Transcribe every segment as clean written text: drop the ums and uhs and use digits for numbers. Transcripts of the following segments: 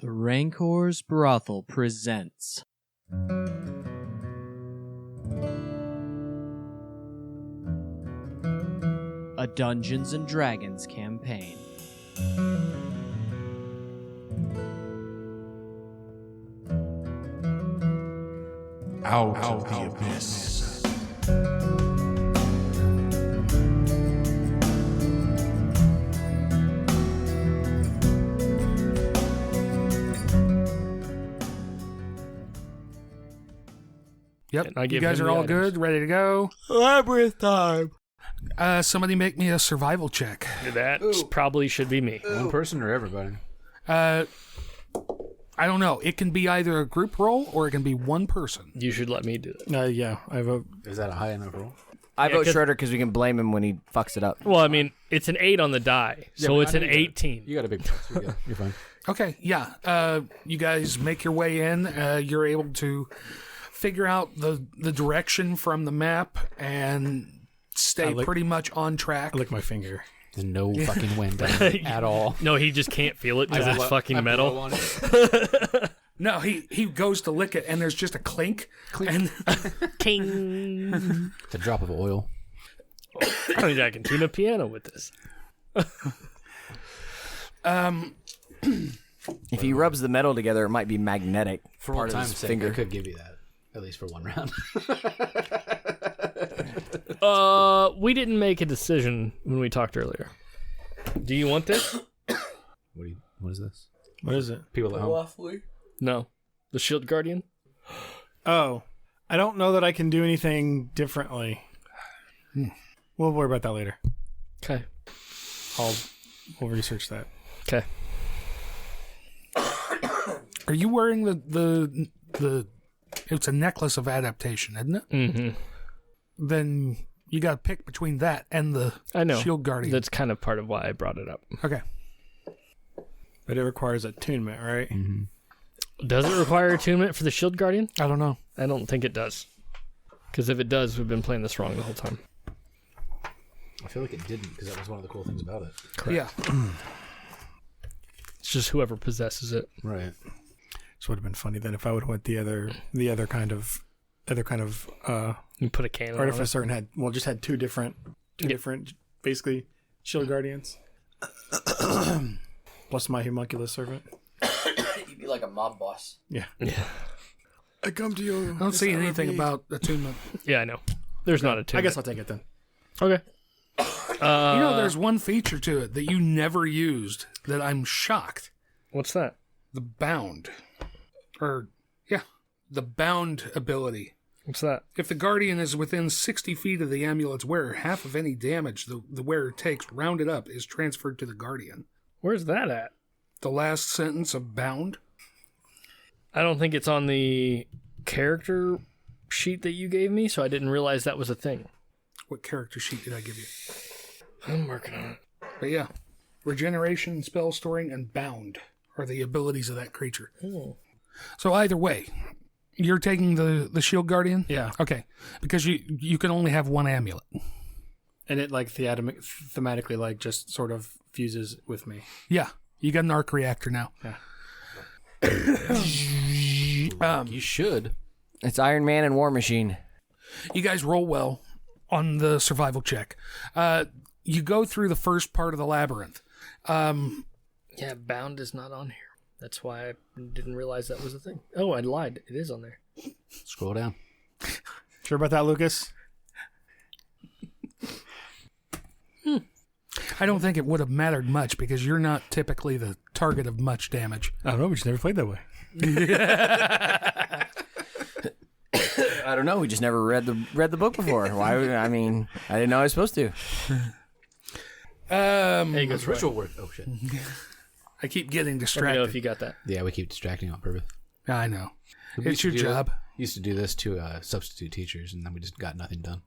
The Rancor's Brothel presents a Dungeons & Dragons campaign. Out of the Abyss. Yep, you guys are all good, ready to go? Labyrinth time! Somebody make me a survival check. That probably should be me. One person or everybody? I don't know. It can be either a group roll or it can be one person. You should let me do it. Yeah, I vote. Is that a high enough roll? I vote Schroeder because we can blame him when he fucks it up. Well, I mean, it's an 8 on the die, so it's an 18. You got a big plus. You're fine. Okay, yeah. You guys make your way in. You're able to figure out the direction from the map and stay pretty much on track. I lick my finger. There's no fucking wind at all. No, he just can't feel it because it's fucking metal. No, he goes to lick it, and there's just a clink. And King. It's a drop of oil. I don't think I can tune a piano with this. If he rubs the metal together, it might be magnetic. For part old of time's his sake, finger. I could give you that. At least for one round. We didn't make a decision when we talked earlier. Do you want this? What is this? What is it? People at home? No. The Shield Guardian? Oh, I don't know that I can do anything differently. We'll worry about that later. Okay. We'll research that. Okay. are you wearing the it's a necklace of adaptation, isn't it? Mm-hmm. Then you got to pick between that and the Shield Guardian. That's kind of part of why I brought it up. Okay. But it requires attunement, right? Mm-hmm. Does it require attunement for the Shield Guardian? I don't know. I don't think it does. Because if it does, we've been playing this wrong the whole time. I feel like it didn't because that was one of the cool things about it. Correct. Yeah. It's just whoever possesses it. Right. This would have been funny then if I would have went the other kind of You put a cannon on it. artificer and had two different basically Shield Guardians. Plus my homunculus servant. You'd be like a mob boss. Yeah. I come to you. I don't see anything about attunement. Yeah, I know. There's not attunement. I guess I'll take it then. Okay. There's one feature to it that you never used that I'm shocked. What's that? The bound. The bound ability. What's that? If the Guardian is within 60 feet of the amulet's wearer, half of any damage the wearer takes, rounded up, is transferred to the Guardian. Where's that at? The last sentence of bound? I don't think it's on the character sheet that you gave me, so I didn't realize that was a thing. What character sheet did I give you? I'm working on it. But yeah, regeneration, spell storing, and bound are the abilities of that creature. Oh. So either way, you're taking the Shield Guardian? Yeah. Okay, because you can only have one amulet. And it thematically just sort of fuses with me. Yeah, you got an arc reactor now. Yeah. You should. It's Iron Man and War Machine. You guys roll well on the survival check. You go through the first part of the labyrinth. Yeah, bound is not on here. That's why I didn't realize that was a thing. Oh, I lied. It is on there. Scroll down. Sure about that, Lucas? I don't think it would have mattered much because you're not typically the target of much damage. I don't know. We just never played that way. I don't know. We just never read the book before. Why? I didn't know I was supposed to. Hey, It's ritual work. Oh, shit. I keep getting Let me distracted. know if you got that. Yeah, we keep distracting on purpose. I know. We It's used to your do job. Used to do this to substitute teachers, and then we just got nothing done.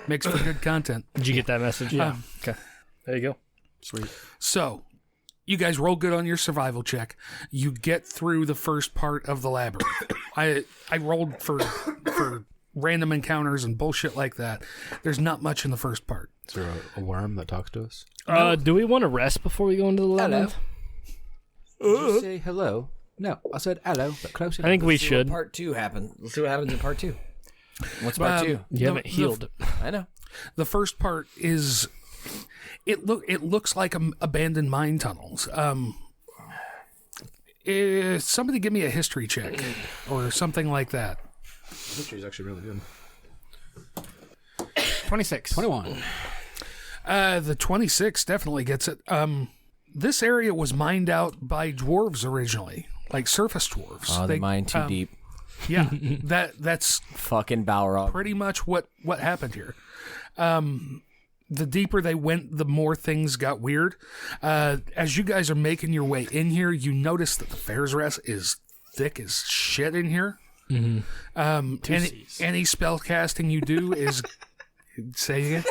Makes for good content. Did you get that message? Yeah. Okay. There you go. Sweet. So, you guys roll good on your survival check. You get through the first part of the labyrinth. I rolled for random encounters and bullshit like that. There's not much in the first part. Is there a worm that talks to us? Do we want to rest before we go into the labyrinth? Did you say hello? No, I said hello, but close enough. I think we Let's see what should. part 2 happens. Let's see what happens in part 2. What's part 2? You haven't healed. I know. The first part is it looks like abandoned mine tunnels. Somebody give me a history check or something like that. History is actually really good. 26. 21. The 26 definitely gets it. This area was mined out by dwarves originally, like surface dwarves. Oh, they mined too deep. Yeah, that's Fucking Balrog. pretty much what happened here. The deeper they went, the more things got weird. As you guys are making your way in here, you notice that the Fair's Rest is thick as shit in here. Mm-hmm. Any spell casting you do is say it.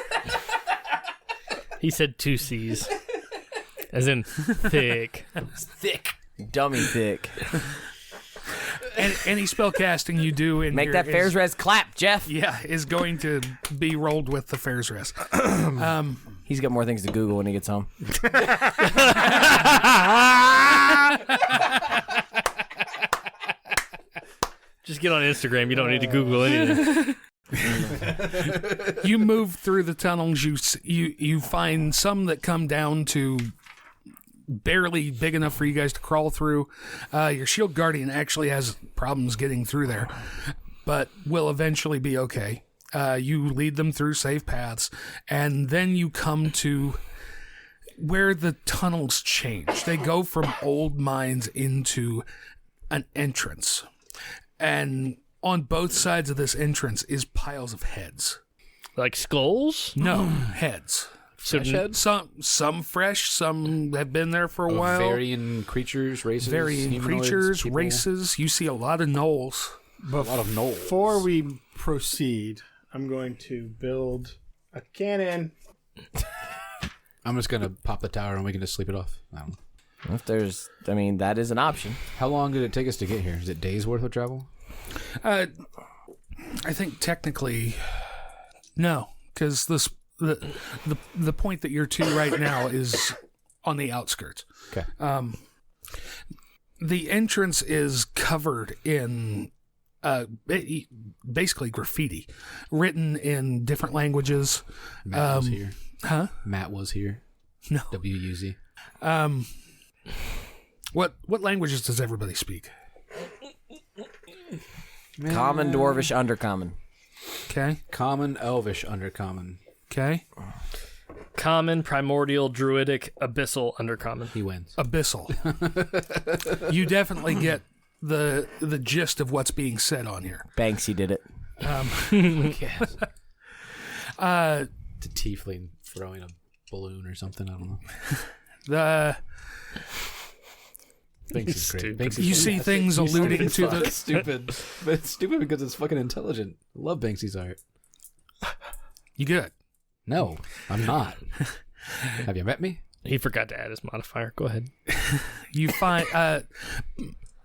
He said 2 C's. As in thick. Thick. Dummy thick. And any spell casting you do in Make here that Fair's Res clap, Jeff. Yeah, is going to be rolled with the Fair's Rest. He's got more things to Google when he gets home. Just get on Instagram. You don't need to Google anything. You move through the tunnels. You find some that come down to barely big enough for you guys to crawl through. Your shield guardian actually has problems getting through there, but will eventually be okay. You lead them through safe paths, and then you come to where the tunnels change. They go from old mines into an entrance, and on both sides of this entrance is piles of heads. Like skulls? No, heads. Fresh heads? Some fresh, some have been there for a while. Varying creatures, races. Varying humanoids, creatures, people. races. You see a lot of gnolls. A lot of gnolls. Before we proceed, I'm going to build a cannon. I'm just going to pop the tower and we can just sleep it off. I don't know. If there's, I mean, that is an option. How long did it take us to get here? Is it days worth of travel? I think technically, no, because the point that you're to right now is on the outskirts. Okay. The entrance is covered in basically graffiti, written in different languages. Matt was here. Huh? Matt was here. No. WUZ. What languages does everybody speak? Common, Dwarvish, Undercommon. Okay. Common, Elvish, Undercommon. Okay. Common, primordial, druidic, abyssal, undercommon. He wins. Abyssal. You definitely get the gist of what's being said on here. Banksy did it. Yes. The tiefling throwing a balloon or something. I don't know. The Banksy's great. Stupid. Banksy's you see things alluding to the stupid, but it's stupid because it's fucking intelligent. I love Banksy's art. You good? No, I'm not. Have you met me? He forgot to add his modifier. Go ahead. You find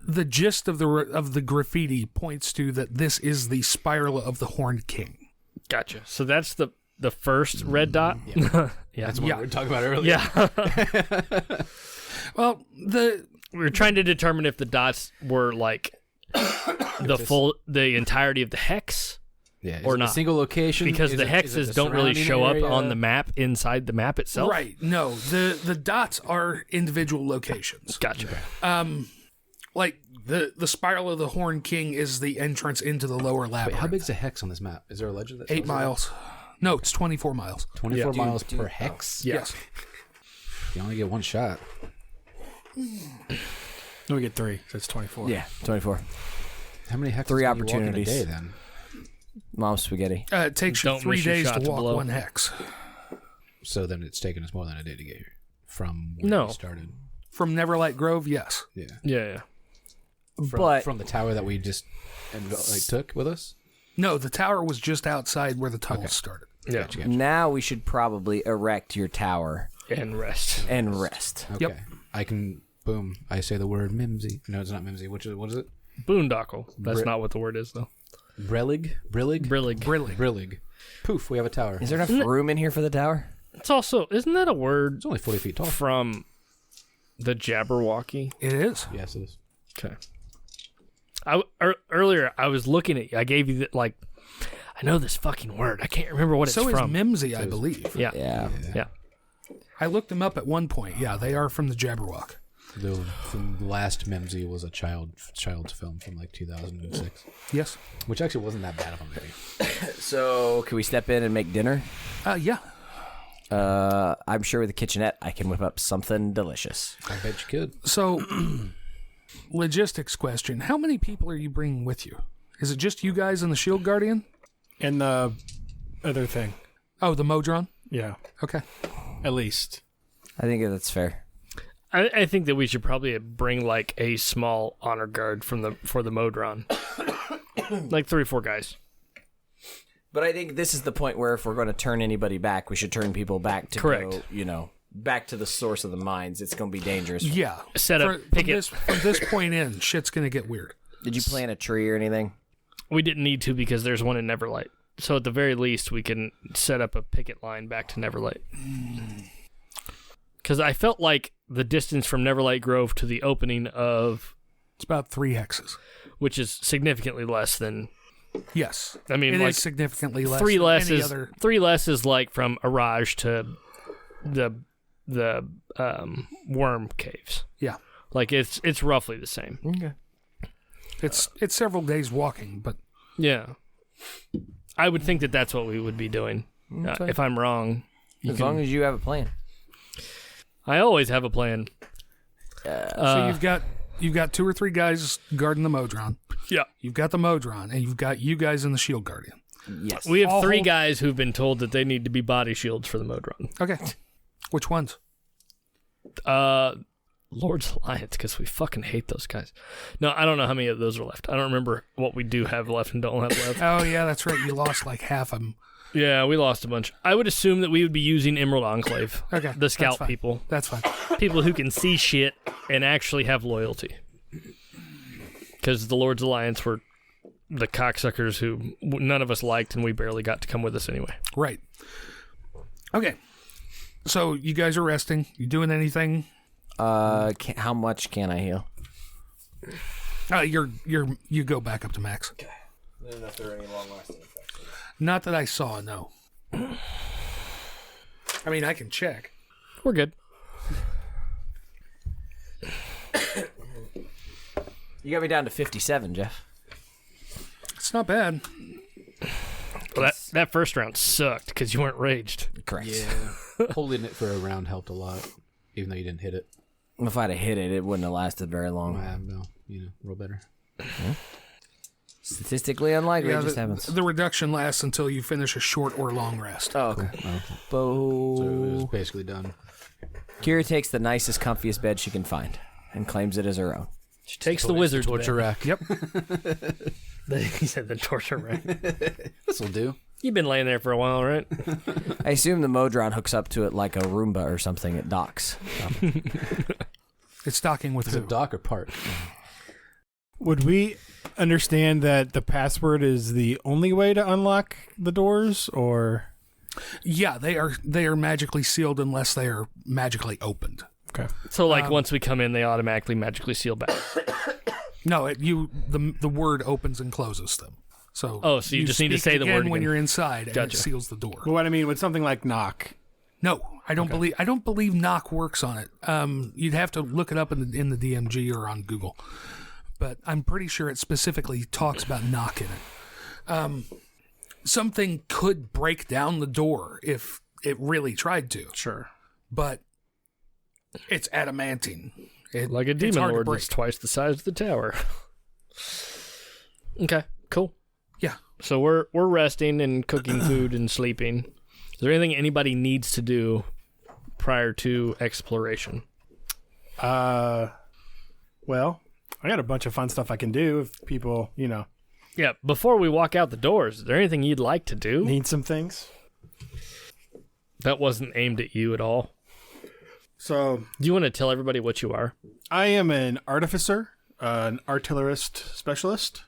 the gist of the graffiti points to that this is the spiral of the Horned King. Gotcha. So that's the first red dot? Yeah. Yeah. That's what we were talking about earlier. Yeah. Well, We were trying to determine if the dots were like the entirety of the hex, Yeah, or is it not. a single location? because Is the it hexes the don't really surrounding show up area? on the map inside the map itself. right. No, the dots are individual locations. Gotcha. Like the spiral of the Horned King is the entrance into the lower Wait, labyrinth. how big's a hex on this map? Is there a legend that 8 shows miles. No, it's 24 miles. that? 24 Yeah. miles per hex? Yes. You only get one shot. No, we get 3, so it's 24. Yeah, 24. How many hexes 3 can you walk in a opportunities. day then? Mom spaghetti. It takes you Don't 3 miss your days shot to to walk blow. one hex. So then it's taken us more than a day to get here from where No. we started. From Neverlight Grove, yes. Yeah. Yeah. From the tower that we just took with us? No, the tower was just outside where the tunnels started. Yeah. Gotcha. Now we should probably erect your tower And rest. and rest. Okay. Yep. I can, boom, I say the word mimsy. No, it's not mimsy. What is it? Boondoggle. That's Bri- not what the word is, though. Brillig? Brillig. Brillig. Poof, we have a tower. Is there enough room in here for the tower? It's also, isn't that a word It's only 40 feet tall. from the Jabberwocky? It is. Yes, it is. Okay. Earlier, I was looking at you. I gave you I know this fucking word. I can't remember what it's So is from. Mimsy, I believe. Yeah. I looked them up at one point. Yeah, they are from the Jabberwock. The last Mimsy was a child's film from like 2006, Yes. which actually wasn't that bad of a movie. So, can we step in and make dinner? Yeah. I'm sure with the kitchenette, I can whip up something delicious. I bet you could. So, logistics question. How many people are you bringing with you? Is it just you guys and the Shield Guardian? And the other thing. Oh, the Modron? Yeah. Okay. At least. I think that's fair. I think that we should probably bring like a small honor guard for the Modron. Like 3 or 4 guys. But I think this is the point where if we're going to turn anybody back, we should turn people back to Correct. go, back to the source of the mines. It's going to be dangerous. Yeah. Set up picket. From this point in, shit's going to get weird. Did you plant a tree or anything? We didn't need to because there's one in Neverlight. So at the very least, we can set up a picket line back to Neverlight. Because I felt like the distance from Neverlight Grove to the opening of... It's about 3 hexes. Which is significantly less than... Yes. I mean, it like is significantly less 3 than less any is other... 3 less is like from Araj to the worm caves. Yeah. Like it's roughly the same. Okay. It's several days walking, but... Yeah. I would think that that's what we would be doing. Okay. If I'm wrong. As long as you have a plan. I always have a plan. So you've got 2 or 3 guys guarding the Modron. Yeah. You've got the Modron, and you've got you guys in the Shield Guardian. Yes. We have All 3 hold- guys who've been told that they need to be body shields for the Modron. Okay. Which ones? Lord's Alliance, because we fucking hate those guys. No, I don't know how many of those are left. I don't remember what we do have left and don't have left. Oh, yeah, that's right. You lost like half of them. Yeah, we lost a bunch. I would assume that we would be using Emerald Enclave. Okay. The that's scout fine. people. That's fine. People who can see shit and actually have loyalty. Because the Lord's Alliance were the cocksuckers who none of us liked and we barely got to come with us anyway. Right. Okay. So you guys are resting. You doing anything? How much can I heal? You go back up to max. I don't know if there are any long-lasting effects. Not that I saw, no. I mean, I can check. We're good. You got me down to 57, Jeff. It's not bad. Well, that first round sucked because you weren't raged. Correct. Yeah. Holding it for a round helped a lot, even though you didn't hit it. If I'd have hit it, it wouldn't have lasted very long. No, roll better. Statistically unlikely, it just happens. The reduction lasts until you finish a short or long rest. Oh, okay. So it was basically done. Kira takes the nicest, comfiest bed she can find and claims it as her own. She takes the wizard's Torture bed. rack. Yep. He said the torture rack. This'll do. You've been laying there for a while, right? I assume the Modron hooks up to it like a Roomba or something at docks. It's docking with Is who? it dock or park? Would we understand that the password is the only way to unlock the doors, or? Yeah, they are magically sealed unless they are magically opened. Okay. So, like, once we come in, they automatically magically seal back. No, the word opens and closes them. So So you just need to speak say the again word when again. you're inside, and it Gotcha. seals the door. But what I mean with something like knock. No, I don't believe knock works on it. You'd have to look it up in the DMG or on Google, but I'm pretty sure it specifically talks about knock in it. Something could break down the door if it really tried to. Sure. But it's adamantine. Like a it's demon hard to lord break. that's twice the size of the tower. Okay, cool. Yeah. So we're resting and cooking food and sleeping. Is there anything anybody needs to do prior to exploration? Well, I got a bunch of fun stuff I can do if people, Yeah, before we walk out the doors, is there anything you'd like to do? need some things. That wasn't aimed at you at all. So Do you want to tell everybody what you are? I am an artificer, an artillerist specialist.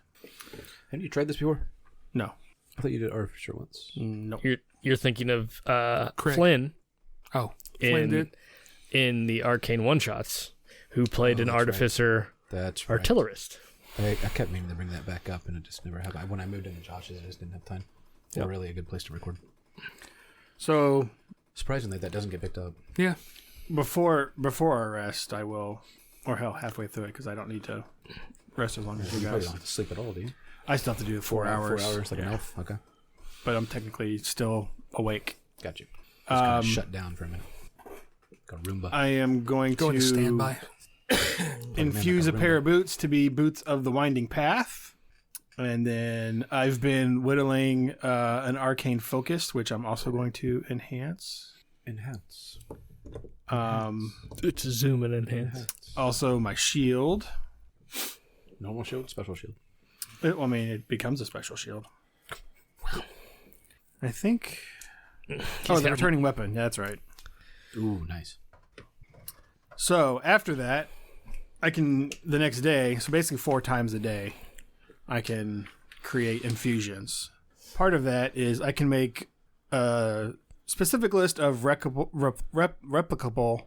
Hadn't you tried this before? No. I thought you did artificer once. No. You're thinking of Craig. Flynn Oh, Flynn did? in the arcane one-shots. who played an that's right. artificer That's right. artillerist. I kept meaning to bring that back up, and it just never happened. When I moved into Josh's, I just didn't have time. They're really a good place to record. So Surprisingly, that doesn't get picked up. Yeah. before our rest, I will, or hell, halfway through it because I don't need to rest as long as You you probably guys. don't have to sleep at all, do you? I still have to do the 4 hours. 4 hours, like an Yeah. elf. Okay, But I'm technically still awake. got you. Just kind of shut down for a minute. Got a Roomba. I am going Go into to standby. infuse a pair of boots to be boots of the winding path. And then I've been whittling an arcane focus, which I'm also going to enhance. Enhance. It's a zoom and enhance. Also, my shield. Normal shield, special shield. It becomes a special shield. I think. Oh, the returning weapon. That's right. Ooh, nice. So after that, I can the next day. So basically, 4 times a day, I can create infusions. Part of that is I can make a specific list of replicable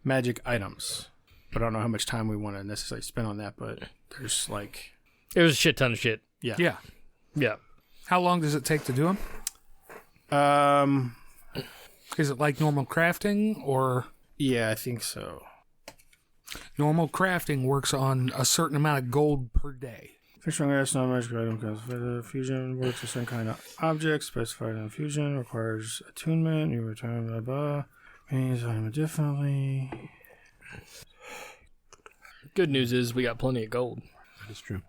magic items. But I don't know how much time we want to necessarily spend on that. But there's like, It was a shit ton of shit. yeah. Yeah. How long does it take to do them? Is it like normal crafting, or Yeah, I think so. normal crafting works on a certain amount of gold per day? Fixing rest, not magic item because the fusion works with certain kind of object specified in fusion requires attunement. You return blah blah. Means I'm differently. Good news is we got plenty of gold. That is true.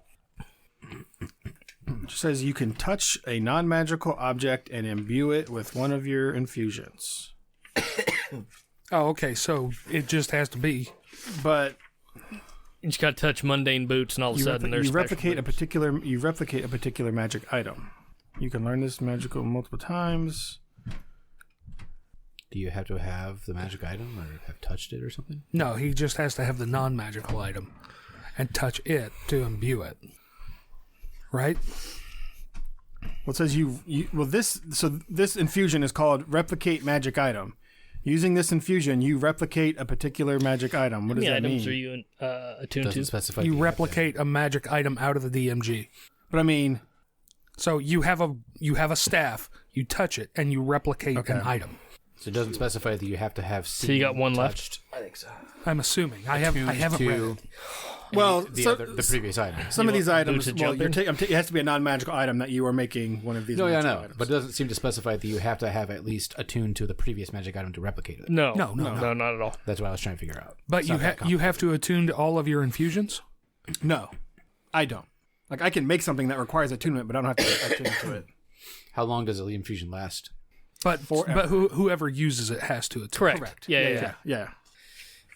It just says you can touch a non-magical object and imbue it with one of your infusions. Oh, okay. So it just has to be. But You just got to touch mundane boots, and all of a you, sudden there's replicate a particular magic item. You can learn this magical multiple times. Do you have to have the magic item or have touched it or something? No, he just has to have the non-magical item and touch it to imbue it. Right? Well, it says this infusion is called replicate magic item. Using this infusion, you replicate a particular magic item. What How does many that items mean? are you attuned Doesn't to? specify. You that have to replicate a magic item out of the DMG. But I mean, So you have a staff, you touch it, and you replicate an item. So it doesn't specify that you have to have. So you got one touched left? I'm assuming. I haven't read it. well, the previous item. some of these items, to well, jump in? it has to be a non-magical item that you are making one of these. No, yeah, magical no, items. but it doesn't seem to specify that you have to have at least attuned to the previous magic item to replicate it. No, No, not at all. That's what I was trying to figure out. But It's you not that you have to attune to all of your infusions? No, I don't. Like I can make something that requires attunement, but I don't have to attune to it. How long does a infusion last? But whoever uses it has to attune. Correct. Yeah. Yeah.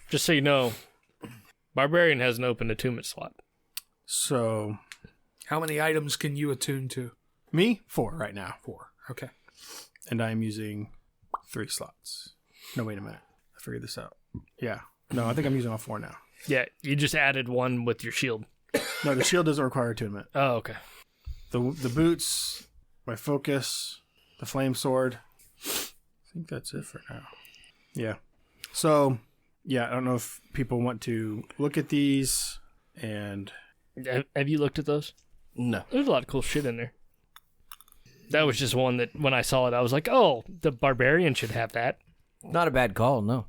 Just so you know, Barbarian has an open attunement slot. So How many items can you attune to? me 4 right now, 4. Okay. and I am using 3 slots. No, wait a minute. I figured this out. Yeah. No, I think I'm using all 4 now. Yeah, you just added one with your shield. No, the shield doesn't require attunement. Oh, okay. The boots, my focus, the flame sword. I think that's it for now. Yeah. So, yeah, I don't know if people want to look at these and Have you looked at those? No. There's a lot of cool shit in there. That was just one that when I saw it, I was like, oh, the Barbarian should have that. Not a bad call, no.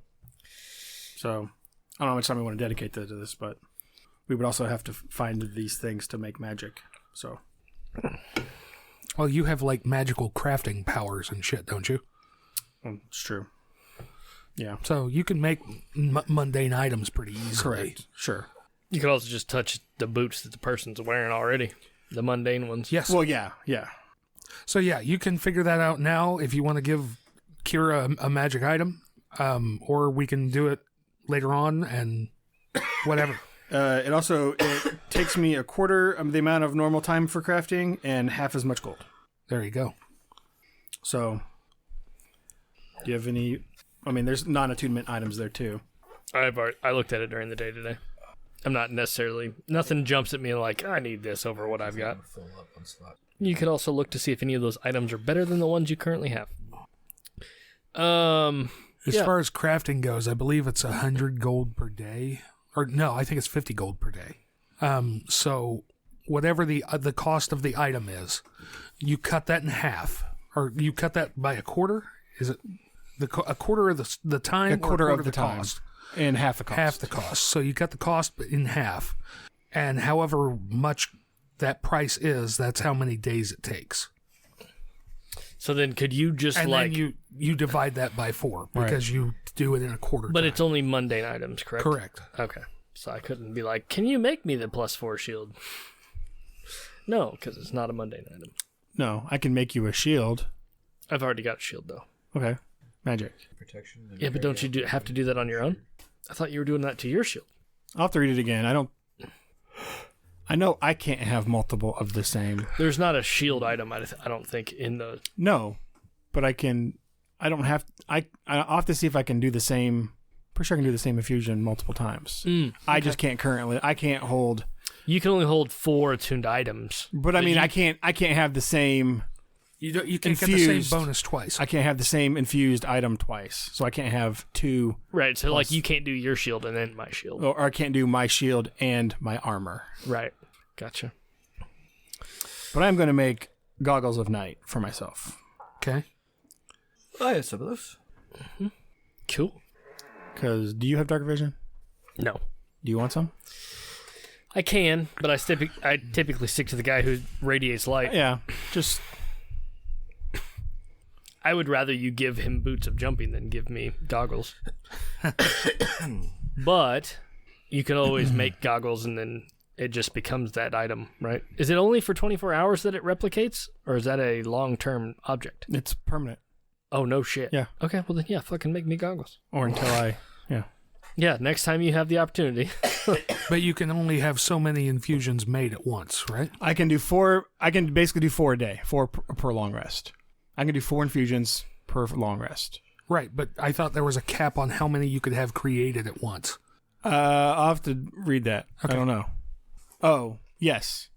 so I don't know how much time we want to dedicate to this, but we would also have to find these things to make magic. So, Well, you have like magical crafting powers and shit, don't you? it's true. Yeah. So you can make mundane items pretty easily. Correct. Sure. You could also just touch the boots that the person's wearing already, the mundane ones. Yes. Well, yeah. So yeah, you can figure that out now if you want to give Kira a magic item, or we can do it later on and whatever. It takes me a quarter of the amount of normal time for crafting and half as much gold. There you go. So, do you have any? I mean, there's non-attunement items there too. I looked at it during the day today. I'm not necessarily, nothing jumps at me like, I need this over what I've got. You could also look to see if any of those items are better than the ones you currently have. As far as crafting goes, I believe it's 100 gold per day. Or no, I think it's 50 gold per day. So whatever the cost of the item is, you cut that in half. Or you cut that by a quarter? Is it a quarter of the time? A quarter of the cost? time. And half the cost. Half the cost. So you cut the cost in half. And however much that price is, that's how many days it takes. So then could you just And then you divide that by 4 because you do it in a quarter But time. it's only mundane items, correct? Correct. Okay. So I couldn't be like, can you make me the +4 shield? No, because it's not a mundane item. No, I can make you a shield. I've already got a shield, though. Okay. Magic. Protection. Yeah, but don't you have to do that on your own? I thought you were doing that to your shield. I'll have to read it again. I know I can't have multiple of the same. There's not a shield item, I don't think, in the... No, but I'll have to see if I can do the same. Pretty sure I can do the same infusion multiple times. I just can't currently. I can't hold. You can only hold 4 attuned items. But I mean, I can't have the same. You can't get the same infused. bonus twice. I can't have the same infused item twice. So I can't have 2. Right, so like you can't do your shield and then my shield. Or I can't do my shield and my armor. Right. Gotcha. But I'm going to make goggles of night for myself. Okay. I have some of those. Cool. Because do you have dark vision? No. Do you want some? I can, but I typically stick to the guy who radiates light. Yeah. Just. I would rather you give him boots of jumping than give me goggles. But you can always make goggles and then it just becomes that item, right? Is it only for 24 hours that it replicates? Or is that a long-term object? It's permanent. Oh, no shit. Yeah. Okay, well then, yeah, fucking make me goggles. Or until I. Yeah. Yeah, next time you have the opportunity. But you can only have so many infusions made at once, right? I can do 4. I can basically do 4 a day. 4 per long rest. I can do 4 infusions per long rest. Right, but I thought there was a cap on how many you could have created at once. I'll have to read that. Okay. I don't know. Oh, yes.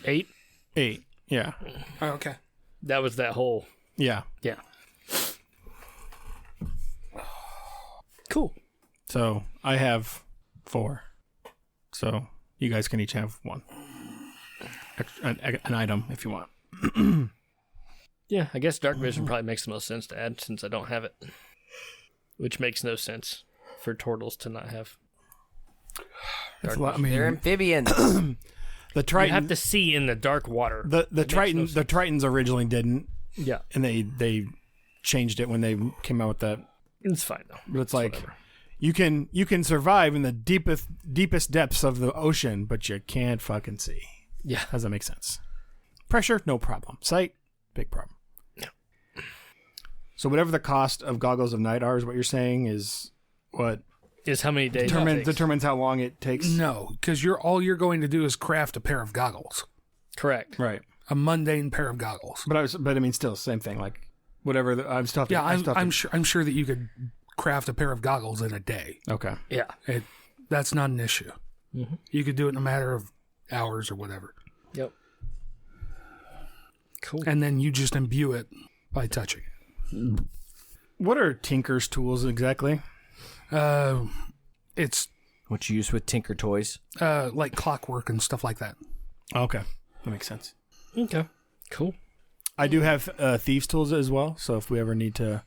8? 8. Yeah. Oh, okay. That was that whole... Yeah. Yeah. Cool. So I have 4. So you guys can each have 1. An item if you want. Yeah, I guess dark vision probably makes the most sense to add since I don't have it. Which makes no sense for turtles to not have. That's a lot. I mean, They're amphibians. the Triton. You have to see in the dark water. The Triton. The Tritons originally didn't, Yeah. and they changed it when they came out with that. It's fine though. But it's like whatever. you can survive in the deepest depths of the ocean, but you can't fucking see. Yeah. Does that make sense? Pressure, no problem. Sight, big problem. Yeah. So whatever the cost of goggles of night are, is what you're saying is what Is how many days it takes. determines how long it takes. No, because all you're going to do is craft a pair of goggles, Correct. Right. a mundane pair of goggles. But I mean, still same thing. Like whatever. I'm still. Yeah, I'm sure that you could craft a pair of goggles in a day. Okay. Yeah. That's not an issue. Mm-hmm. You could do it in a matter of hours or whatever, Yep. Cool. and then you just imbue it by touching it. What are Tinker's tools exactly? It's What you use with Tinker Toys. like clockwork and stuff like that. Okay, that makes sense. Okay. Cool. I do have thieves tools as well. So if we ever need to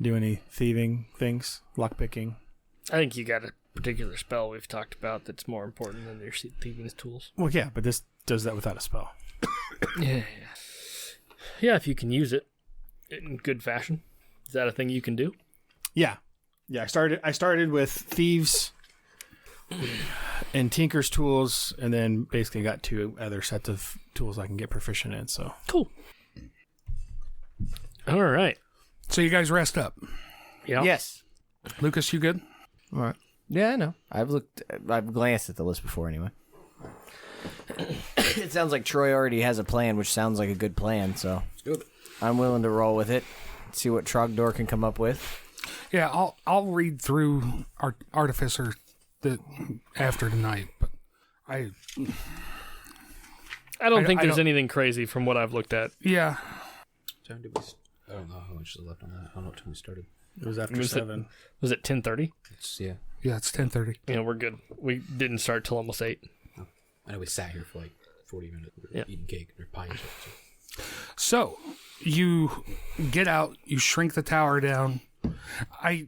do any thieving things, lockpicking. I think you got a particular spell we've talked about that's more important than your thieving tools. Well, yeah, but this does that without a spell. Yeah. Yeah, if you can use it in good fashion. Is that a thing you can do? Yeah. I started with thieves and Tinker's tools, and then basically got 2 other sets of tools I can get proficient in. So Cool. All right. So you guys rest up. Yeah. Yes. Lucas, you good? All right. Yeah, I know. I've glanced at the list before anyway. It sounds like Troy already has a plan, which sounds like a good plan, so I'm willing to roll with it. See what Trogdor can come up with. Yeah, I'll read through Artificer after tonight, but I don't think I there's don't- anything crazy from what I've looked at. yeah. Time did we? I don't know how much is left on that. I don't know what time we started. It was after 7. Was it 10:30? Yeah. Yeah, it's 10:30. Yeah, we're good. We didn't start till almost 8. I know we sat here for like 40 minutes eating cake or pie and shit. So you get out, you shrink the tower down. I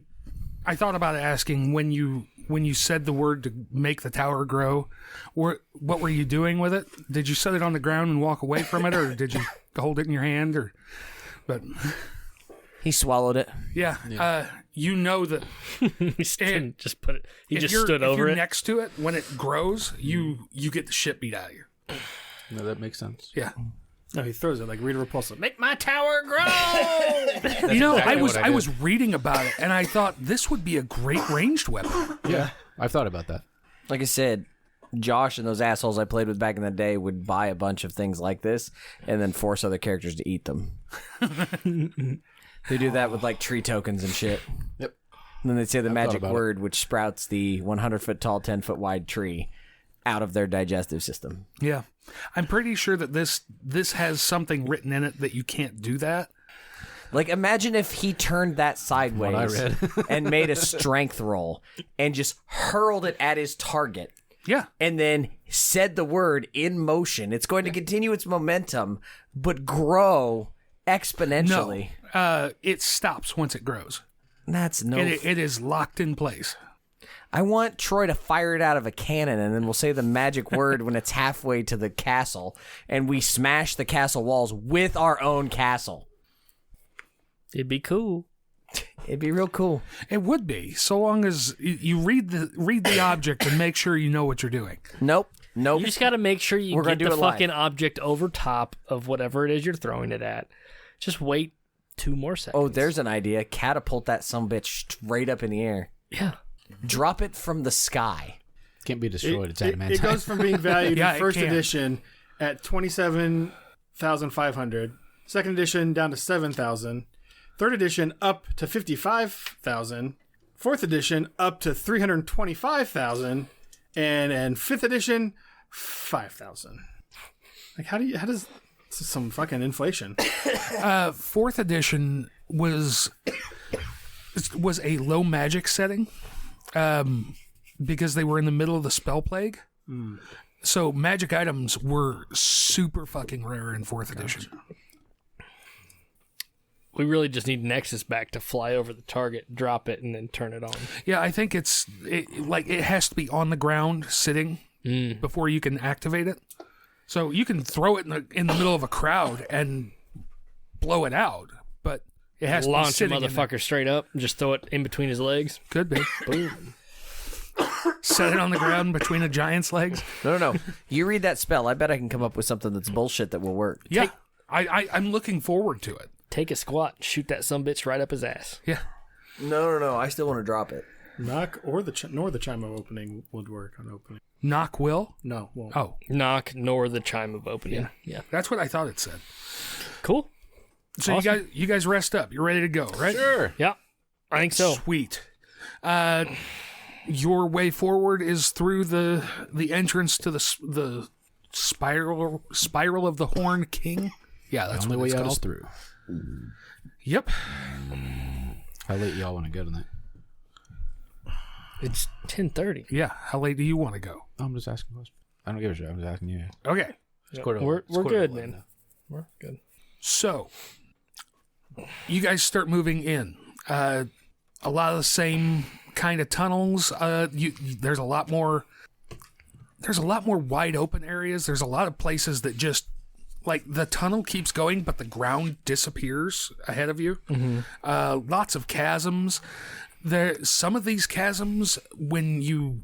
thought about asking when you said the word to make the tower grow, what were you doing with it? Did you set it on the ground and walk away from it, or did you hold it in your hand? But He swallowed it. yeah. You know that He didn't just put it. He if just you're, stood if over you're it. next to it when it grows, you get the shit beat out of you. No, that makes sense. Yeah. No, he throws it like Rita Repulsa. Make my tower grow! You know, exactly I was reading about it, and I thought this would be a great ranged weapon. Yeah, I've thought about that. Like I said, Josh and those assholes I played with back in the day would buy a bunch of things like this and then force other characters to eat them. They do that with like tree tokens and shit. Yep. And then they'd say the magic about word, which sprouts the 100-foot tall, 10-foot wide tree out of their digestive system. Yeah. I'm pretty sure that this has something written in it that you can't do that. Like, imagine if he turned that sideways What I read. and made a strength roll and just hurled it at his target Yeah. and then said the word in motion. It's going to continue its momentum, but grow exponentially. No. It stops once it grows. That's no... It is locked in place. I want Troy to fire it out of a cannon, and then we'll say the magic word when it's halfway to the castle, and we smash the castle walls with our own castle. It'd be cool. It'd be real cool. It would be, so long as you read the object and make sure you know what you're doing. Nope. You just got to make sure you We're gonna get do the it live. fucking object over top of whatever it is you're throwing it at. Just wait 2 more seconds. Oh, there's an idea. Catapult that sumbitch straight up in the air. Yeah. Drop it from the sky. Can't be destroyed. It's It adamantine. goes from being valued Yeah, in it first can. edition at 27,500, second edition down to 7,000, third edition up to 55,000, fourth edition up to 325,000, and fifth edition 5,000. Like how does this is some fucking inflation? Fourth edition was a low magic setting, because they were in the middle of the spell plague. So magic items were super fucking rare in fourth edition. We really just need Nexus back to fly over the target, drop it, and then turn it on. Yeah, I think it has to be on the ground sitting before you can activate it. So you can throw it in the middle of a crowd and blow it out, but it has to be Launch a sitting in there. motherfucker straight up and just throw it in between his legs. Could be. Boom. Set it on the ground between a giant's legs. No. You read that spell. I bet I can come up with something that's bullshit that will work. Yeah, I'm looking forward to it. Take a squat, shoot that sumbitch right up his ass. Yeah. No. I still want to drop it. Knock or nor the chime of opening would work on opening. Knock will? No, won't. Oh, Knock, nor the chime of opening. Yeah. that's what I thought it said. Cool. So you guys rest up. You're ready to go, right? Sure. Yeah. I think so. Sweet. Your way forward is through the entrance to the spiral of the Horn King. Yeah, that's The only what way it's out called. is through. Yep. How late y'all want to go tonight? It's 10:30. Yeah. How late do you want to go? I'm just asking questions. I don't give a shit. I'm just asking you. Okay. We're good, man. We're good. So, you guys start moving in. A lot of the same kind of tunnels. There's a lot more. There's a lot more wide open areas. There's a lot of places that just like the tunnel keeps going, but the ground disappears ahead of you. Lots of chasms. Some of these chasms, when you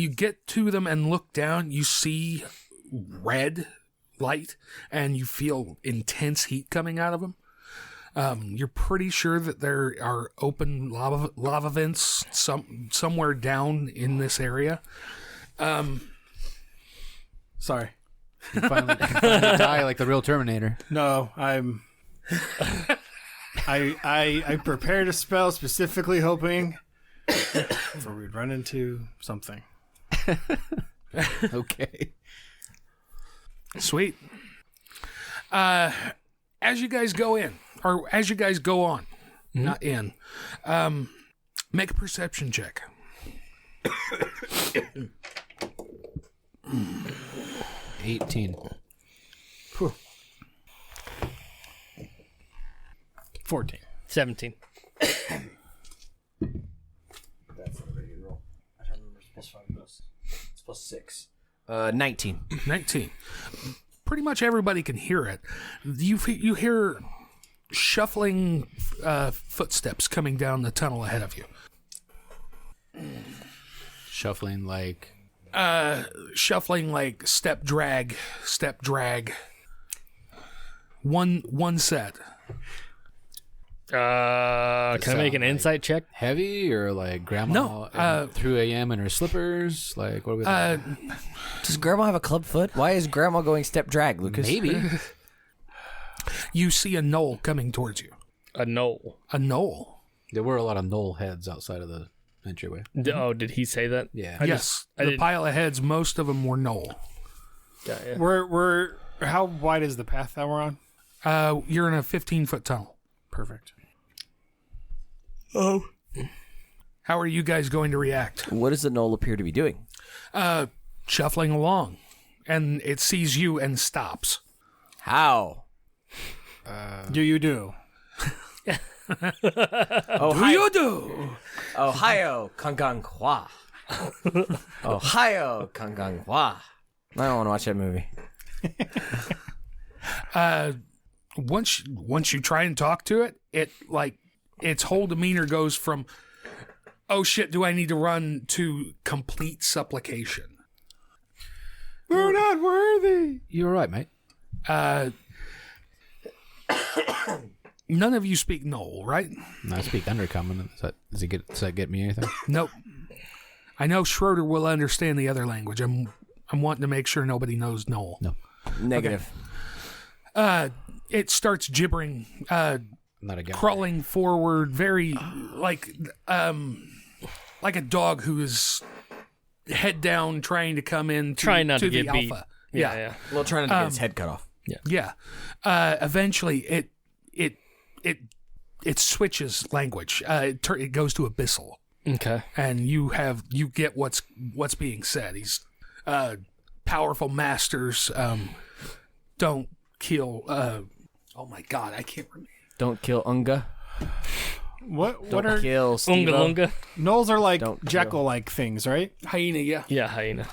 get to them and look down, you see red light and you feel intense heat coming out of them. You're pretty sure that there are open lava vents somewhere down in this area. Sorry. You finally die like the real Terminator. No, I'm. I prepared a spell specifically hoping for we'd run into something. Okay. Sweet. As you guys go in, or as you guys go on, Not in. Make a perception check. 18. 14. 17. That's a pretty good roll. I don't remember it's plus 6. 19. 19. Pretty much everybody can hear it. You hear shuffling footsteps coming down the tunnel ahead of you. Shuffling like... Shuffling like step drag. One set. Can I make an insight check? Heavy or like grandma No, at 3 a.m. in her slippers? Like, what are we Does Grandma have a club foot? Why is Grandma going step drag, Lucas? Maybe. You see a knoll coming towards you. A knoll. A knoll. There were a lot of knoll heads outside of the entryway. Oh, did he say that? Yeah. Yes. The pile of heads, most of them were knoll. Yeah. We're how wide is the path that we're on? You're in a 15-foot tunnel. Perfect. Oh. How are you guys going to react? What does the knoll appear to be doing? Shuffling along. And it sees you and stops. How? Do you do? Ohio, do? Ohio, Kanganghua. Ohio, Kanganghua. I don't want to watch that movie. Once you try and talk to it, its whole demeanor goes from, oh shit, do I need to run, to complete supplication. We're not worthy. You're right, mate. None of you speak Knoll, right? No, I speak Undercommon. Does that get me anything? Nope. I know Schroeder will understand the other language. I'm wanting to make sure nobody knows Knoll. No. Negative. It starts gibbering, Not again. crawling forward, very like a dog who is head down, trying to come in, Trying not to the get beat. alpha. Yeah. Well, trying not to get its head cut off. Yeah. Eventually, it switches language. It goes to abyssal, Okay. and you get what's being said. These powerful masters don't kill. Oh my God, I can't remember. Don't kill Unga. What Don't are kill Unga Steve. lunga. gnolls are like Don't kill. jackal-like things, right? Hyena, yeah. Yeah, hyena.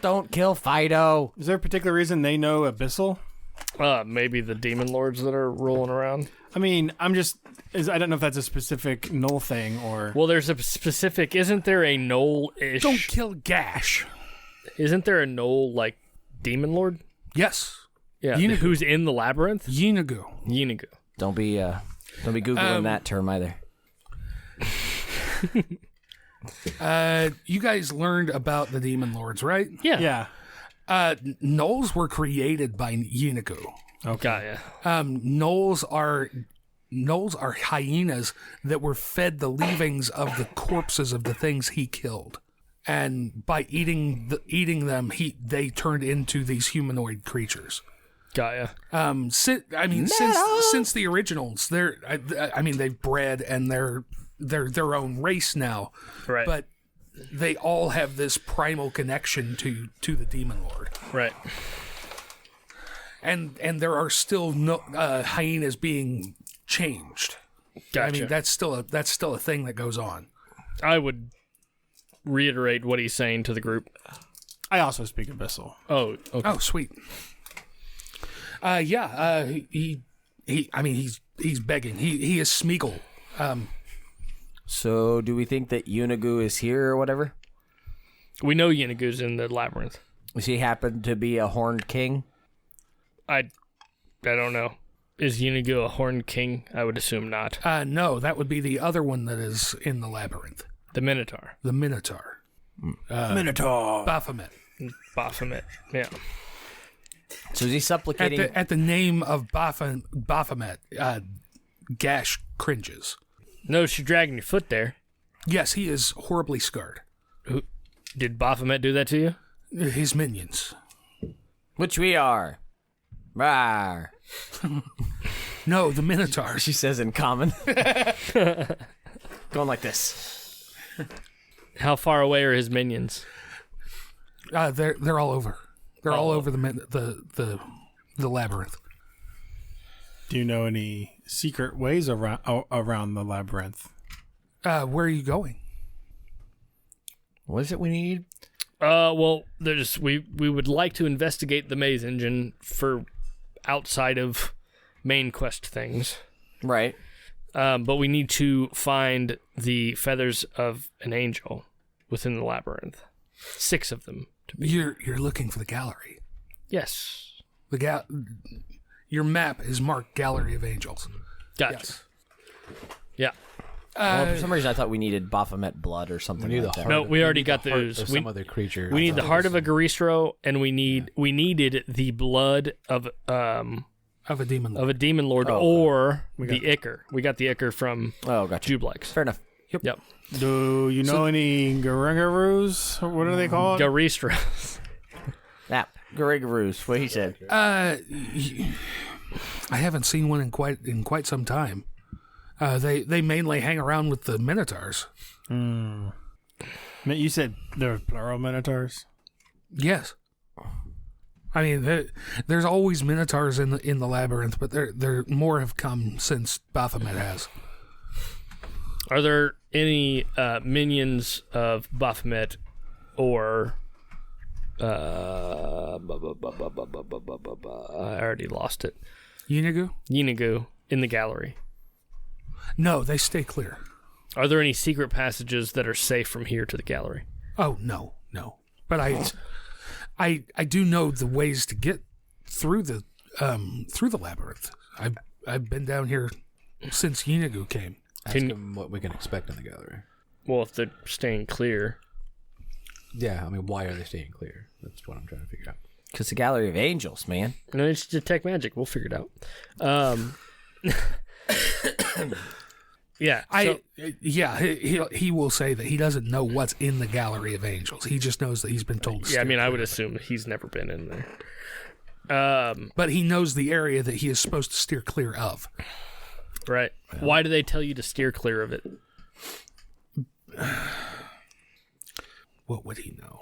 Don't kill Fido. Is there a particular reason they know abyssal? Maybe the demon lords that are rolling around. I mean, I don't know if that's a specific gnoll thing or. Well, there's a specific. Isn't there a gnoll-ish? Don't kill Gash. Isn't there a gnoll like demon lord? Yes. Yeah. Yeenagu. Who's in the labyrinth? Yeenagu. Yeenagu. Don't be googling that term either. You guys learned about the demon lords, right? Yeah. Yeah. Gnolls were created by Yeenagu. Okay. Gnolls are hyenas that were fed the leavings of the corpses of the things he killed, and by eating them, they turned into these humanoid creatures. Gaia. Since the originals, they've bred and they're their own race now, Right. but they all have this primal connection to the demon lord. Right. And there are still no hyenas being changed. Gotcha. I mean, that's still a thing that goes on. I would reiterate what he's saying to the group. I also speak abyssal. Oh, okay. Oh, sweet. He's begging. He is Smeagol. So, do we think that Yeenagu is here or whatever? We know Yeenagu's in the labyrinth. Does he happen to be a horned king? I don't know. Is Yeenagu a horned king? I would assume not. No, that would be the other one that is in the labyrinth. The Minotaur. The Minotaur. Minotaur. Baphomet. Baphomet. Yeah. So is he supplicating? At the name of Baphomet, Gash cringes. Notice you're dragging your foot there. Yes, he is horribly scarred. Did Baphomet do that to you? His minions. Which we are. Rawr. No, the Minotaurs. She says in common. Going like this. How far away are his minions? They're all over. They're all over the labyrinth. Do you know any secret ways around the labyrinth? Where are you going? What is it we need? Well, there's we would like to investigate the maze engine for outside of main quest things. Right. But we need to find the feathers of an angel within the labyrinth. 6 of them. You're looking for the gallery. Yes. Your map is marked Gallery of Angels. Gotcha. Yes. Yeah. Well, for some reason, I thought we needed Baphomet blood or something We need like the that. heart. No, we already got the heart those. of some other creature. We need the heart of a Garistro, and we needed the blood of Of a demon. a demon lord or the Ichor. We got the Ichor from Oh, gotcha. Jublex. Fair enough. Yep. Do you know any Garengaroos? What are they called? Garistros. Yeah, Garigaroos, what he said. I haven't seen one in quite some time. They mainly hang around with the Minotaurs. You said there were plural minotaurs? Yes. I mean, there's always Minotaurs in the labyrinth, but there more have come since Baphomet has. Are there any minions of Baphomet or I already lost it. Yinagu in the gallery? No, they stay clear. Are there any secret passages that are safe from here to the gallery? Oh, no. But I do know the ways to get through the labyrinth. I've been down here since Yinagu came. Ask him what we can expect in the gallery. Well, if they're staying clear. Yeah, I mean, why are they staying clear? That's what I'm trying to figure out. Because the Gallery of Angels, man. No, it's detect magic. We'll figure it out. Yeah. He will say that he doesn't know what's in the Gallery of Angels. He just knows that he's been told to Yeah, I steer mean, I clear would of it. assume he's never been in there. But he knows the area that he is supposed to steer clear of. Right. Why do they tell you to steer clear of it? What would he know?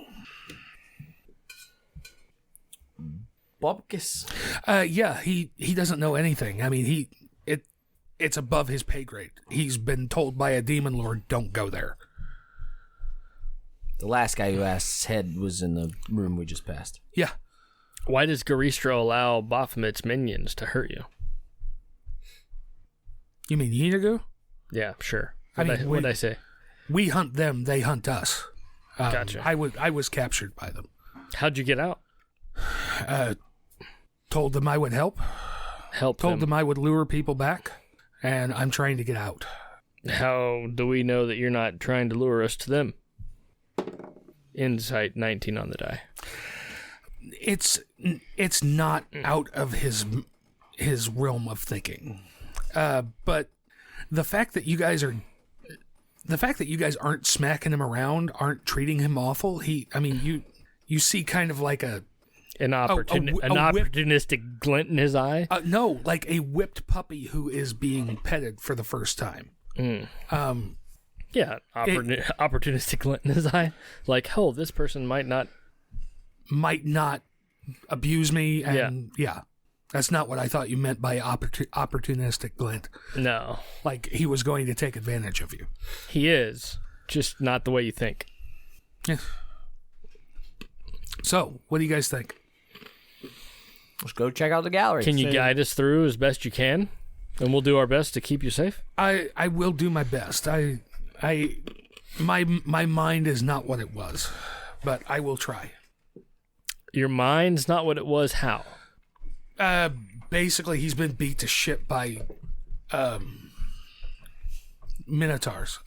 Bobkus. Yeah, he doesn't know anything. I mean, it's above his pay grade. He's been told by a demon lord, don't go there. The last guy who asked head was in the room we just passed. Yeah. Why does Garistro allow Baphomet's minions to hurt you? You mean Yinagu? Yeah, sure. I mean, What'd I say? We hunt them, they hunt us. Gotcha. I was captured by them. How'd you get out? Told them I would help. Help Told them I would lure people back. And I'm trying to get out. How do we know that you're not trying to lure us to them? Insight 19 on the die. It's not out of his realm of thinking. But the fact that you guys aren't smacking him around, aren't treating him awful, you see kind of like an opportunistic glint in his eye. No, like a whipped puppy who is being petted for the first time. Yeah, opportunistic glint in his eye. Like, oh, this person might not abuse me, and yeah. That's not what I thought you meant by opportunistic glint. No. Like he was going to take advantage of you. He is, just not the way you think. Yeah. So, what do you guys think? Let's go check out the gallery. Can you guide us through as best you can? And we'll do our best to keep you safe? I will do my best. My mind is not what it was, but I will try. Your mind's not what it was. How? Basically, he's been beat to shit by minotaurs.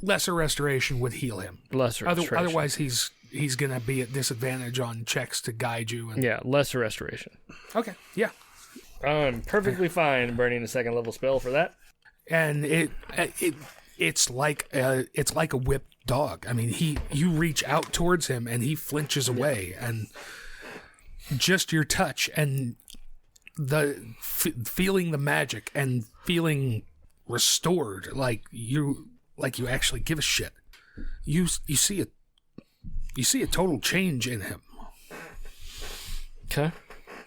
Lesser restoration would heal him. Lesser restoration. Otherwise, he's gonna be at disadvantage on checks to guide you. And... Yeah, lesser restoration. Okay. Yeah. I'm perfectly fine burning a second level spell for that. And it's like a whipped dog. I mean, you reach out towards him and he flinches away, and just your touch and feeling the magic and feeling restored, like you actually give a shit. You see a total change in him. Okay.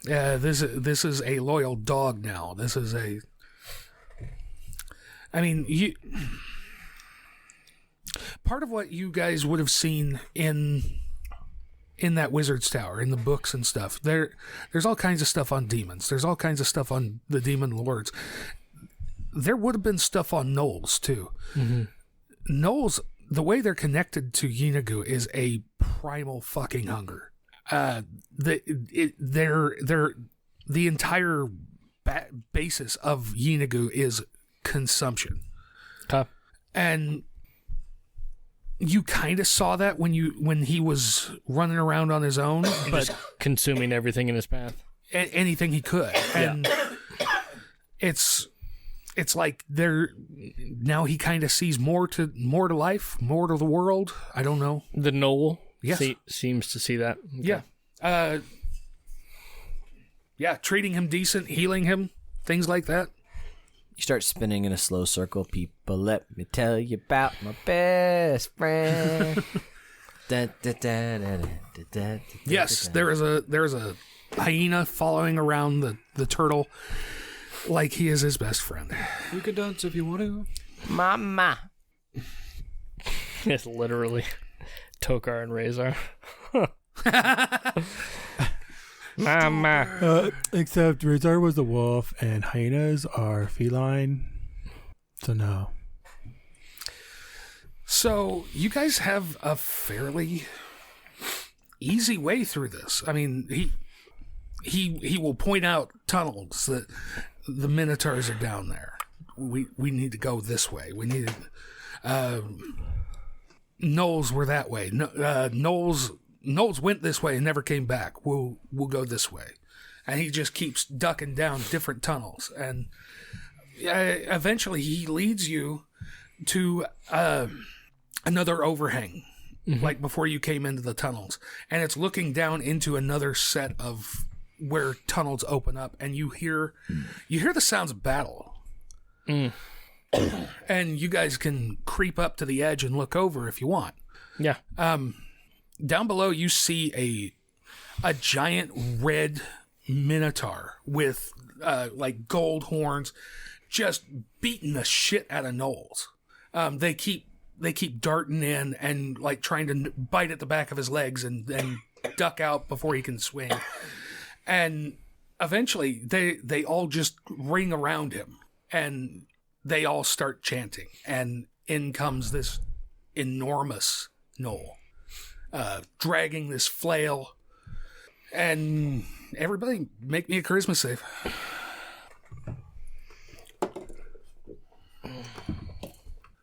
This is a loyal dog now. This is a. I mean, part of what you guys would have seen in that wizard's tower, in the books and stuff, there's all kinds of stuff on demons. There's all kinds of stuff on the demon lords. There would have been stuff on gnolls too. Mm-hmm. Gnolls, the way they're connected to Yeenagu is a primal fucking hunger. The entire basis of Yeenagu is consumption. Okay. And you kind of saw that when he was running around on his own, but Just consuming everything in his path. Anything he could. And it's like now he kind of sees more to life, more to the world. I don't know. The gnoll Yes. seems to see that. Okay. Yeah. Treating him decent, healing him, things like that. You start spinning in a slow circle. People, let me tell you about my best friend. Yes, there is a hyena following around the turtle like he is his best friend. You can dance if you want to. Mama. It's literally Tokar and Razor. Mama. Except Razor was a wolf and hyenas are feline. So no. So you guys have a fairly easy way through this. I mean, he will point out tunnels that the minotaurs are down there. We need to go this way. We need gnolls were that way. Gnolls went this way and never came back. We'll go this way. And he just keeps ducking down different tunnels. And eventually he leads you to another overhang, like before you came into the tunnels. And it's looking down into another set of where tunnels open up. And you hear the sounds of battle. And you guys can creep up to the edge and look over if you want. Yeah. Down below, you see a giant red minotaur with like gold horns, just beating the shit out of gnolls. They keep darting in and like trying to bite at the back of his legs and duck out before he can swing. And eventually, they all just ring around him and they all start chanting. And in comes this enormous gnoll. Dragging this flail, and everybody make me a charisma save.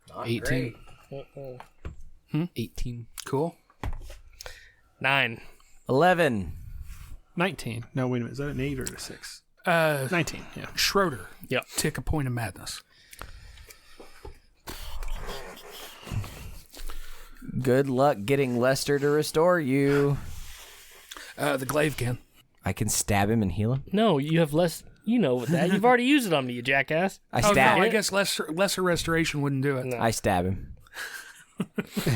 Not 18. 18. Cool. 9. 11. 19. No, wait a minute. Is that an 8 or a 6? 19, yeah. Schroeder. Yep. Take a point of madness. Good luck getting Lester to restore you. The glaive can. I can stab him and heal him. No, you have less. You know that. You've already used it on me, you jackass. I Oh, stab no, I him. guess lesser restoration wouldn't do it. No. I stab him.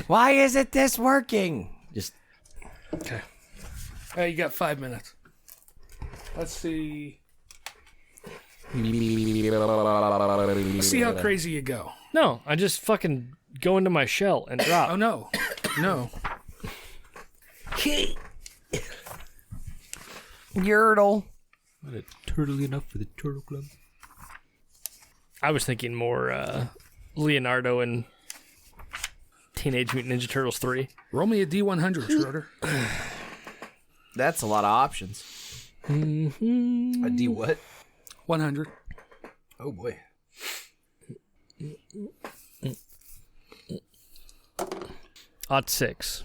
Why isn't this working? Just Okay. You got 5 minutes. Let's see. Let's see how crazy you go. No, I just fucking go into my shell and drop. Oh, no. No. Yertle. Not a turtle enough for the Turtle Club. I was thinking more Leonardo and Teenage Mutant Ninja Turtles 3. Roll me a D100, Schroeder. That's a lot of options. A D what? 100. Oh boy. Odd 6.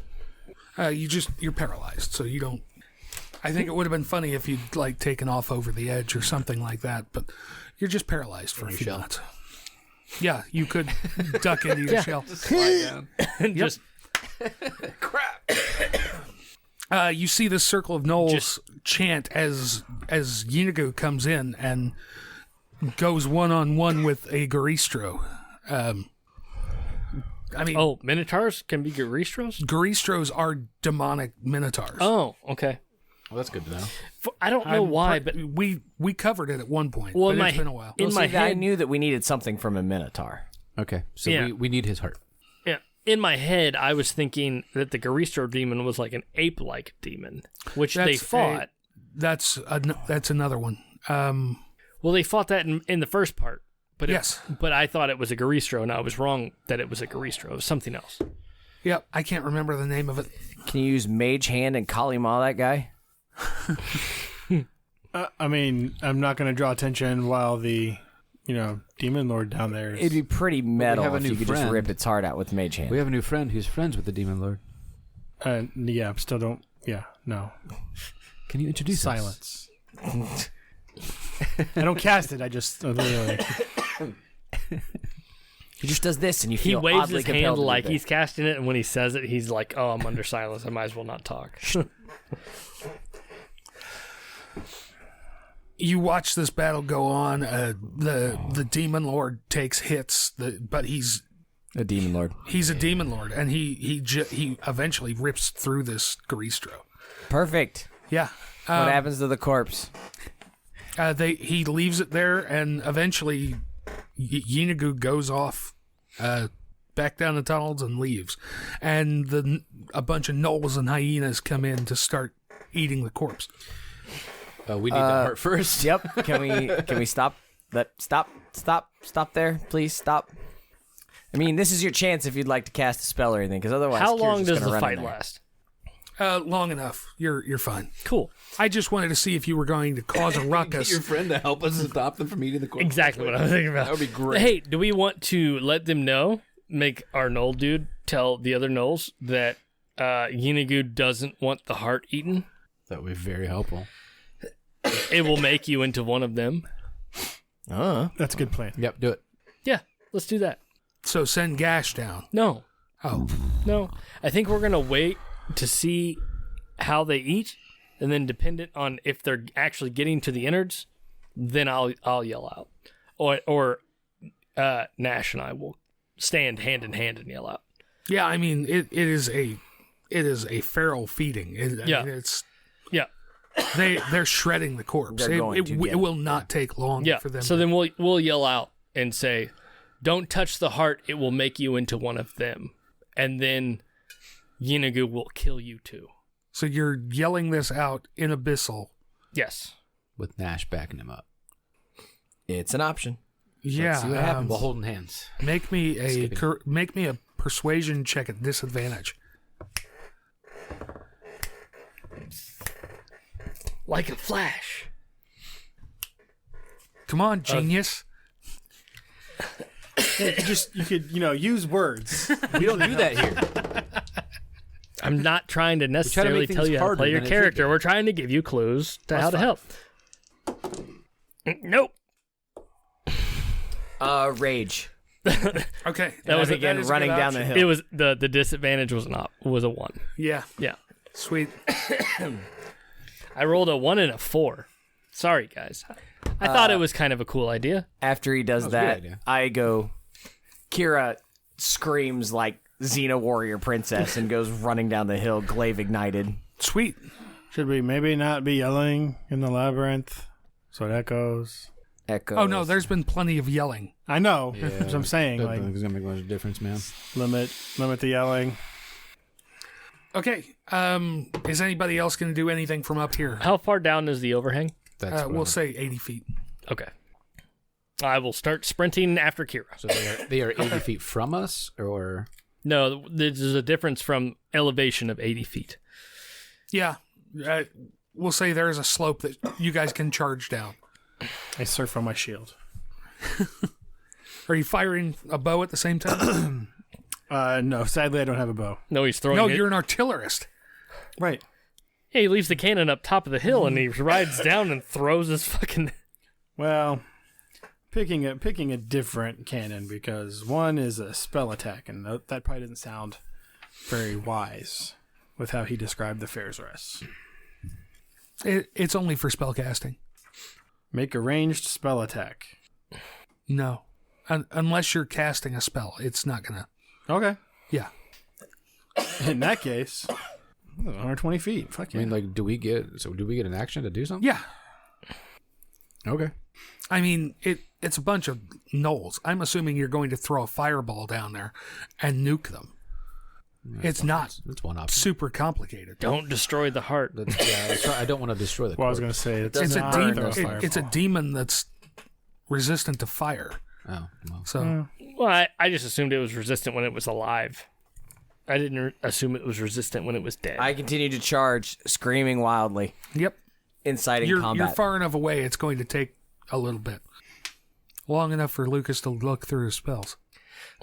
You're paralyzed, so you don't. I think it would have been funny if you'd like taken off over the edge or something like that, but you're just paralyzed for a few minutes. Yeah, you could duck into your shell. Slide down. Just You see this circle of gnolls chant as Yinagu comes in and goes one-on-one with a Garistro. Oh, Minotaurs can be Garistros? Garistros are demonic minotaurs. Oh, okay. Well, that's good to know. I don't know why, but we covered it at one point. Well, but it's been a while. in my I head, knew that we needed something from a Minotaur. Okay, so Yeah. we need his heart. yeah, in my head, I was thinking that the Garistro demon was like an ape-like demon, which they That's fought. That's another one. Well, they fought that in the first part. But Yes. But I thought it was a Garistro, and I was wrong that it was a Garistro. It was something else. Yep, I can't remember the name of it. Can you use Mage Hand and Kalima that guy? I mean, I'm not going to draw attention while the, demon lord down there is... It'd be pretty metal have a if new you could just friend. rip its heart out with Mage Hand. We have a new friend who's friends with the Demon Lord. yeah, still don't... Yeah, no. Can you introduce Silence. I don't cast it, I just... literally... He just does this, and you He feel waves oddly his compelled hand to do like that. he's casting it, and when he says it, he's like, "Oh, I'm under silence. I might as well not talk." You watch this battle go on. The demon lord takes hits, but he's A Demon Lord. a demon lord, and he eventually rips through this Garistro. Perfect. Yeah. What happens to the corpse? He leaves it there, and eventually Yinagu goes off back down the tunnels and leaves. And a bunch of gnolls and hyenas come in to start eating the corpse. We need the heart first. Yep. Can we stop? Stop there, please. Stop. I mean, this is your chance if you'd like to cast a spell or anything, because otherwise, How Kira's long just does gonna the run fight in there. last? Long enough. You're fine. Cool. I just wanted to see if you were going to cause a ruckus. Get your friend to help us stop them from eating the corpse. Exactly what I was thinking about. That would be great. Hey, do we want to let them know? Make our Knoll dude tell the other Knolls that Yinagu doesn't want the heart eaten? That would be very helpful. It will make you into one of them. That's a good plan. Yep, do it. Yeah, let's do that. So send Gash down. No, Oh, no. I think we're gonna wait to see how they eat, and then dependent on if they're actually getting to the innards, then I'll yell out, or Nash and I will stand hand in hand and yell out. yeah. I mean, it is a feral feeding. Yeah. It's Yeah, they're shredding the corpse. They're going to get It will not take long yeah. for them. So then we'll yell out and say, "Don't touch the heart; it will make you into one of them." And then Yinagu will kill you too. So you're yelling this out in Abyssal. Yes. With Nash backing him up. It's an option. Yeah. See what happens while holding hands. Make me a persuasion check at disadvantage. Like a flash. Come on, genius. You could use words. We don't do that here. I'm not trying to necessarily make tell things you how to harder play your than it should character. be. We're trying to give you clues to how to help. Nope. Rage. Okay. That was again is a running good down the option. hill. It was the disadvantage was a 1. Yeah. Yeah. Sweet. I rolled a 1 and a 4. Sorry, guys. I thought it was kind of a cool idea. After he does was a good that, idea. I go. Kira screams like Xena warrior princess and goes running down the hill, glaive ignited. Sweet. Should we maybe not be yelling in the labyrinth so it echoes? Echoes. Oh no, there's been plenty of yelling. I know. That's what I'm saying. Don't Like, think it's gonna make much difference, man. limit the yelling. Okay. Is anybody else going to do anything from up here? How far down is the overhang? That's what We'll I'm- say 80 feet. Okay. I will start sprinting after Kira. So they are 80 feet from us, or No, there's a difference from elevation of 80 feet. Yeah. We'll say there's a slope that you guys can charge down. I surf on my shield. Are you firing a bow at the same time? No, sadly I don't have a bow. No, he's throwing No, it. you're an artillerist. Right. Yeah, he leaves the cannon up top of the hill and he rides down and throws his fucking... Well, picking a different cannon because one is a spell attack, and that probably didn't sound very wise with how he described the Fair's Rest. It's only for spell casting. Make a ranged spell attack. No. Unless you're casting a spell, it's not going to. Okay. Yeah. In that case, 120 feet. Fuck yeah. I mean, like, do we get an action to do something? Yeah. Okay. I mean, it's a bunch of gnolls. I'm assuming you're going to throw a fireball down there and nuke them. It's not That's one option. super complicated. Don't destroy the heart. I don't want to destroy the Well, I was corpse. going to say, It's a not demon. fireball. It's a demon that's resistant to fire. Oh, well. So Well, I just assumed it was resistant when it was alive. I didn't assume it was resistant when it was dead. I continue to charge, screaming wildly, yep, inciting you're combat. far enough away. It's going to take a little bit, long enough for Lucas to look through his spells.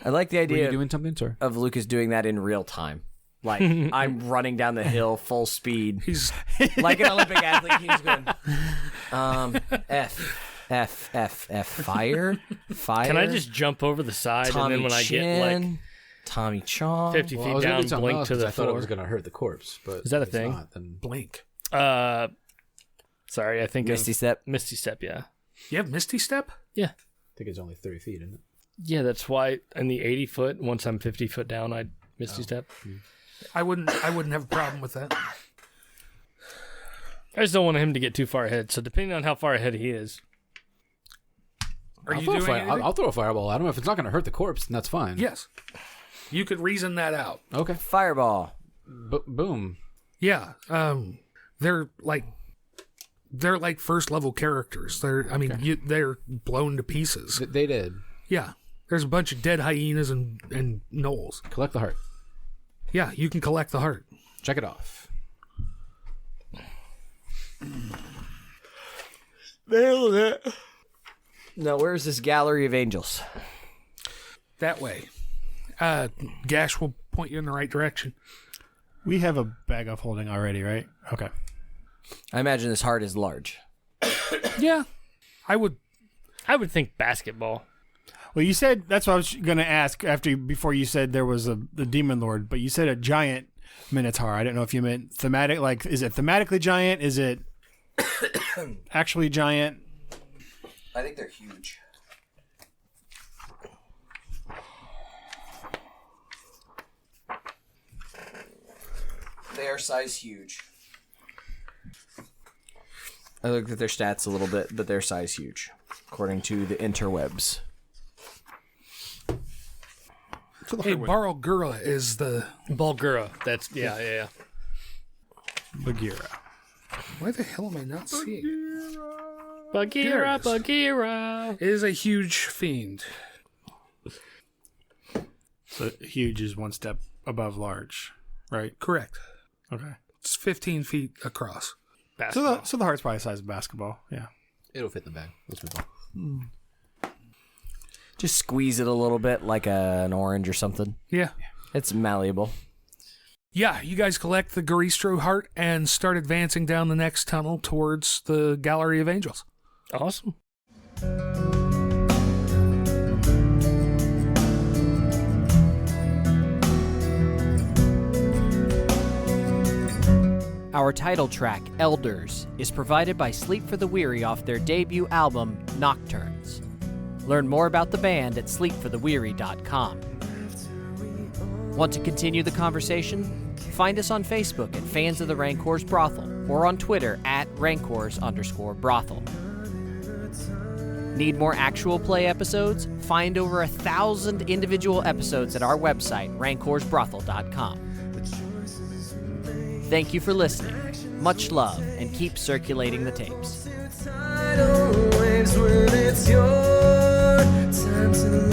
I like the Were idea you doing something, sir? of Lucas doing that in real time. Like, I'm running down the hill full speed. He's Like an Olympic athlete, he's going, fire. Can I just jump over the side Tommy and then when I get like Tommy Chong. 50 Well, I feet was gonna down, do something blink else to 'cause the I thought it floor? was going to hurt the corpse, but Is that a if it's thing? Not, then blink. Sorry, I think Misty of Step. Misty Step, yeah. You have Misty Step? Yeah. I think it's only 30 feet, isn't it? Yeah, that's why in the 80 foot, once I'm 50 foot down, I Misty Step. I wouldn't have a problem with that. I just don't want him to get too far ahead. So depending on how far ahead he is. Are I'll you throw a doing fire- anything? I'll throw a fireball at him. If it's not going to hurt the corpse, then that's fine. Yes. You could reason that out. Okay. Fireball. Boom. Yeah. They're like first level characters. They're blown to pieces. They did. Yeah. There's a bunch of dead hyenas and gnolls. Collect the heart. Yeah, you can collect the heart. Check it off. Nailed it. Now, where's this gallery of angels? That way. Gash will point you in the right direction. We have a bag of holding already, right? Okay. I imagine this heart is large. Yeah. I would think basketball. Well, you said that's what I was going to ask before you said there was the demon lord, but you said a giant minotaur. I don't know if you meant thematic. Like, is it thematically giant? Is it actually giant? I think they're huge. They are size huge. I looked at their stats a little bit, but they're size huge, according to the interwebs. Hey, Barlgura is the... Bulgura. That's, yeah. Bagheera. Why the hell am I not seeing? Bagheera, There it is. Bagheera. It is a huge fiend. So huge is one step above large, right? Correct. Okay. It's 15 feet across. Basketball. So the heart's probably the size of basketball. Yeah. It'll fit in the bag. Let's move on. Just squeeze it a little bit like an orange or something. Yeah. It's malleable. Yeah, you guys collect the Garistro heart and start advancing down the next tunnel towards the Gallery of Angels. Awesome. Our title track, Elders, is provided by Sleep for the Weary off their debut album, Nocturnes. Learn more about the band at sleepfortheweary.com. Want to continue the conversation? Find us on Facebook at Fans of the Rancor's Brothel or on Twitter at Rancors_Brothel. Need more actual play episodes? Find over 1,000 individual episodes at our website, rancorsbrothel.com. Thank you for listening. Much love, and keep circulating the tapes. Tidal waves when it's your time to